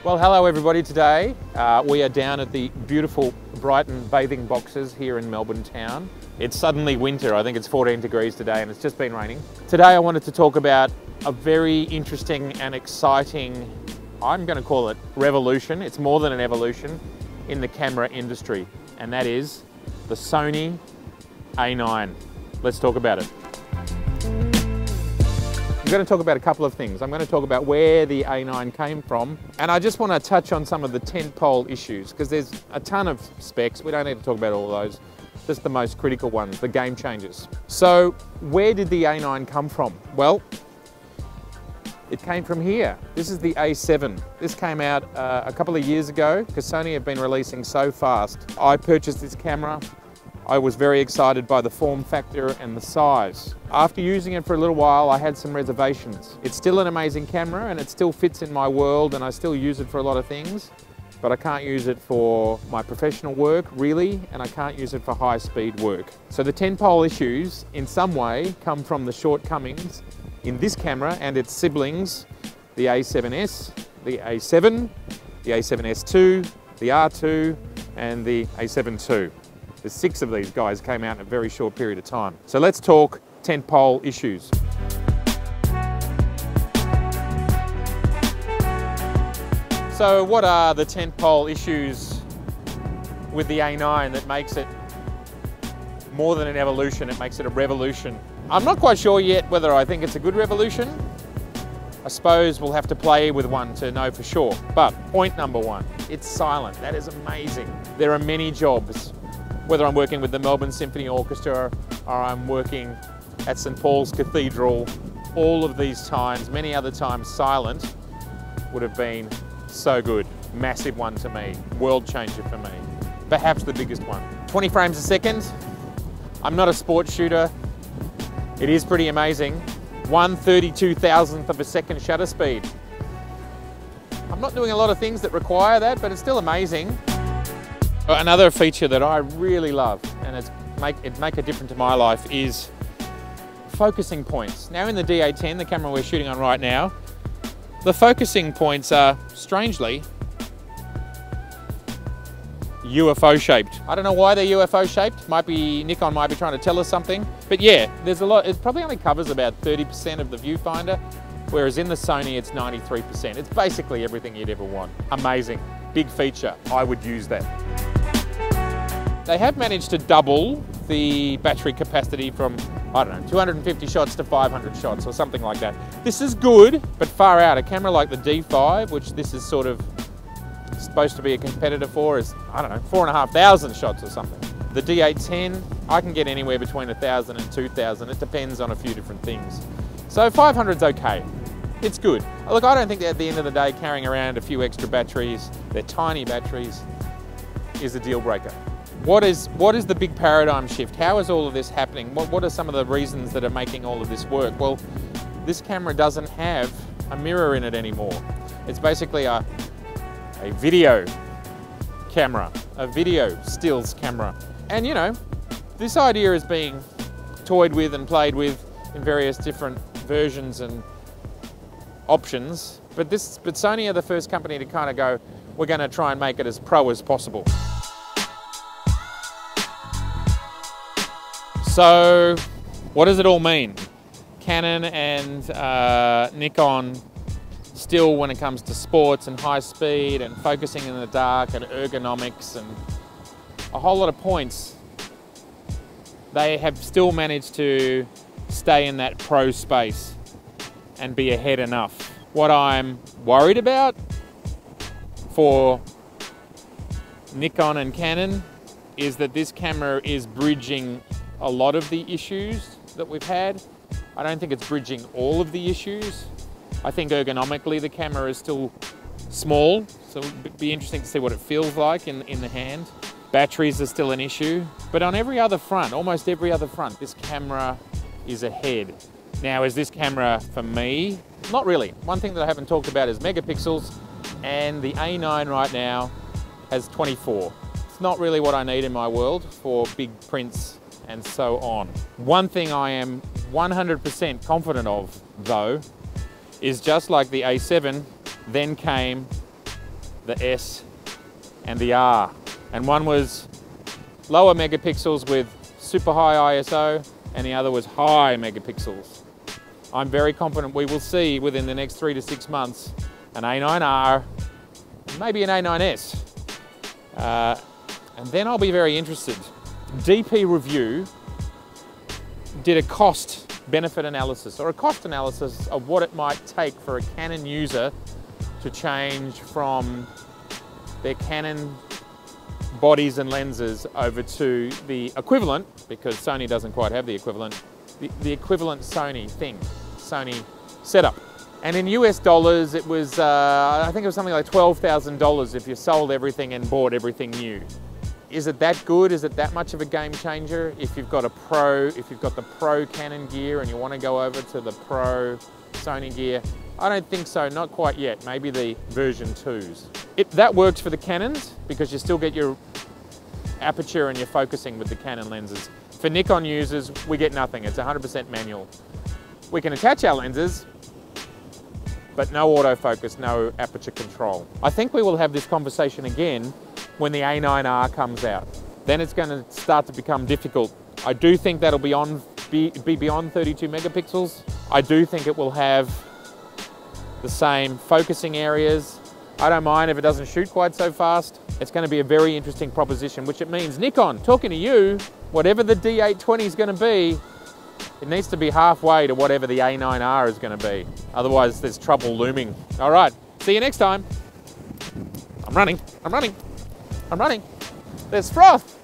Well, hello everybody. Today we are down at the beautiful Brighton bathing boxes here in Melbourne town. It's suddenly winter. I think it's 14 degrees today and it's just been raining. Today I wanted to talk about a very interesting and exciting, I'm going to call it revolution. It's more than an evolution in the camera industry, and that is the Sony A9. Let's talk about it. I'm going to talk about a couple of things. I'm going to talk about where the A9 came from, and I just want to touch on some of the tentpole issues, because there's a ton of specs. We don't need to talk about all those, just the most critical ones, the game changers. So where did the A9 come from? Well, it came from here. This is the A7. This came out a couple of years ago, because Sony have been releasing so fast. I purchased this camera. I was very excited by the form factor and the size. After using it for a little while, I had some reservations. It's still an amazing camera and it still fits in my world, and I still use it for a lot of things, but I can't use it for my professional work, really, and I can't use it for high-speed work. So the tentpole issues, in some way, come from the shortcomings in this camera and its siblings, the A7S, the A7, the A7S II, the R2, and the A7 II. The 6 of these guys came out in a very short period of time. So let's talk tentpole issues. So what are the tentpole issues with the A9 that makes it more than an evolution? It makes it a revolution. I'm not quite sure yet whether I think it's a good revolution. I suppose we'll have to play with one to know for sure. But point number one, it's silent. That is amazing. There are many jobs, whether I'm working with the Melbourne Symphony Orchestra or I'm working at St Paul's Cathedral, all of these times, many other times, silent would have been so good. Massive one to me, world changer for me. Perhaps the biggest one. 20 frames a second. I'm not a sports shooter. It is pretty amazing. 1/32,000th of a second shutter speed. I'm not doing a lot of things that require that, but it's still amazing. Another feature that I really love, and it make a difference to my life, is focusing points. Now in the D810, the camera we're shooting on right now, the focusing points are strangely UFO shaped. I don't know why they're UFO shaped. Nikon might be trying to tell us something, but yeah, there's a lot. It probably only covers about 30% of the viewfinder, whereas in the Sony it's 93%. It's basically everything you'd ever want. Amazing, big feature. I would use that. They have managed to double the battery capacity from, I don't know, 250 shots to 500 shots or something like that. This is good, but far out. A camera like the D5, which this is sort of supposed to be a competitor for, is, I don't know, 4,500 shots or something. The D810, I can get anywhere between 1,000 and 2,000. It depends on a few different things. So 500's okay. It's good. Look, I don't think that at the end of the day, carrying around a few extra batteries, they're tiny batteries, is a deal breaker. What is the big paradigm shift? How is all of this happening? What are some of the reasons that are making all of this work? Well, this camera doesn't have a mirror in it anymore. It's basically a video camera, a video stills camera. And you know, this idea is being toyed with and played with in various different versions and options. But Sony are the first company to kind of go, we're going to try and make it as pro as possible. So what does it all mean? Canon and Nikon still, when it comes to sports and high speed and focusing in the dark and ergonomics and a whole lot of points, they have still managed to stay in that pro space and be ahead enough. What I'm worried about for Nikon and Canon is that this camera is bridging a lot of the issues that we've had. I don't think it's bridging all of the issues. I think ergonomically the camera is still small, so it'd be interesting to see what it feels like in the hand. Batteries are still an issue, but on every other front, almost every other front, this camera is ahead. Now, is this camera for me? Not really. One thing that I haven't talked about is megapixels, and the A9 right now has 24. It's not really what I need in my world for big prints and so on. One thing I am 100% confident of, though, is just like the A7, then came the S and the R. And one was lower megapixels with super high ISO, and the other was high megapixels. I'm very confident we will see within the next 3 to 6 months an A9R, maybe an A9S. And then I'll be very interested. DP Review did a cost benefit analysis, or a cost analysis of what it might take for a Canon user to change from their Canon bodies and lenses over to the equivalent, because Sony doesn't quite have the equivalent, the equivalent Sony thing, Sony setup. And in US dollars, it was, I think it was something like $12,000 if you sold everything and bought everything new. Is it that good? Is it that much of a game changer? If you've got the Pro Canon gear and you want to go over to the Pro Sony gear, I don't think so, not quite yet. Maybe the version 2s. That works for the Canons because you still get your aperture and your focusing with the Canon lenses. For Nikon users, we get nothing. It's 100% manual. We can attach our lenses, but no autofocus, no aperture control. I think we will have this conversation again when the A9R comes out. Then it's going to start to become difficult. I do think that'll be beyond 32 megapixels. I do think it will have the same focusing areas. I don't mind if it doesn't shoot quite so fast. It's going to be a very interesting proposition, which it means Nikon, talking to you, whatever the D820 is going to be, it needs to be halfway to whatever the A9R is going to be. Otherwise, there's trouble looming. All right, see you next time. I'm running. There's froth.